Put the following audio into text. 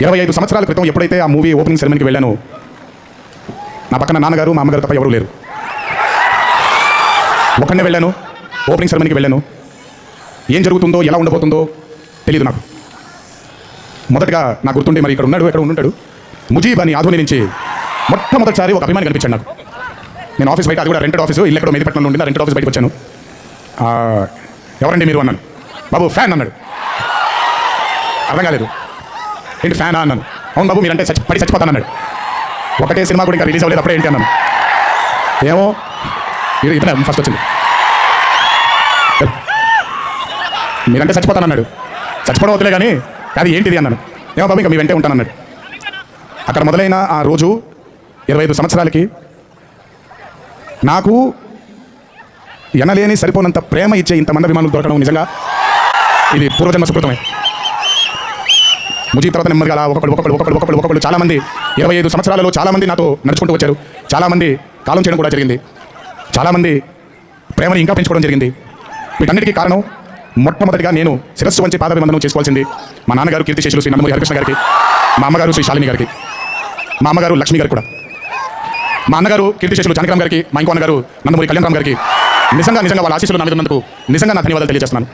25 సంవత్సరాల క్రితం ఎప్పుడైతే ఆ మూవీ ఓపెనింగ్ సెరమనీకి వెళ్ళానో నా పక్కన నాన్నగారు మా అమ్మగారు తప్ప ఎవరూ లేరు. ఒక్కనే వెళ్ళాను, ఓపెనింగ్ సెరమనీకి వెళ్ళాను. ఏం జరుగుతుందో ఎలా ఉండబోతుందో తెలియదు నాకు. మొదటగా నాకు గుర్తుండే, మరి ఇక్కడ ఉన్నాడు, ఎక్కడ ఉండుంటాడు, ముజీబ్ అని ఆధుని నుంచి మొట్టమొదటిసారి ఒక అభిమాని కనిపించాడు నాకు. నేను ఆఫీస్ బయట, అది కూడా రెంటెడ్ ఆఫీసు, ఇల్లు ఎక్కడో మెదిపట్నంలో ఉండి రెంటెడ్ ఆఫీస్ బయటకు వచ్చాను. ఎవరండి మీరు అన్నాను. బాబు ఫ్యాన్ అన్నాడు. అర్థం కాలేదు. ఏంటి ఫ్యానా అన్నాను. అవును బాబు మీరంటే పడి చచ్చిపోతాను అన్నాడు. ఒకటే సినిమా కూడా ఇంకా రిలీజ్ అవ్వలేదు, అప్పుడే ఏంటి అన్నాను. ఏమో ఇతనే ఫస్ట్ వచ్చింది. మీరంటే చచ్చిపోతాను అన్నాడు. చచ్చిపోవడం వద్దులే కానీ అది ఏంటిది అన్నాను. ఏమో బాబు ఇంకా మీ వెంటే ఉంటాను అన్నాడు. అక్కడ మొదలైన ఆ రోజు 25 సంవత్సరాలకి నాకు ఎనలేని సరిపోనంత ప్రేమ ఇచ్చే ఇంతమంది అభిమానులు దొరకడం నిజంగా ఇది పూర్వజన్మ సుకృతమే. ముజీబ్ తర్వాత నెమ్మదిగా అలా ఒక్కొక్కడు చాలామంది 25 సంవత్సరాలలో చాలామంది నాతో నడుచుకుంటూ వచ్చారు. చాలామంది కాలం చేయడం కూడా జరిగింది. చాలామంది ప్రేమని ఇంకా పెంచుకోవడం జరిగింది. వీటన్నిటికీ కారణం మొట్టమొదటిగా నేను శిరస్సు వంచి పాదాభివందనం చేసుకోవాల్సింది మా నాన్నగారు కీర్తిశేషులు శ్రీ నందమూరి హరికృష్ణ గారికి, మా అమ్మగారు శ్రీ శాలిని గారికి, మా అమ్మగారు లక్ష్మి గారికి కూడా, మా అన్నగారు కీర్తిశేషులు జానకిరామ్ గారికి, మా ఇంకో అన్నగారు నందమూరి కళ్యాణరామ్ గారికి నిజంగా వాళ్ళ ఆశీస్సులు నా మీద ఉన్నందుకు నిజంగా నా ధన్యవాదాలు తెలియజేస్తున్నాను.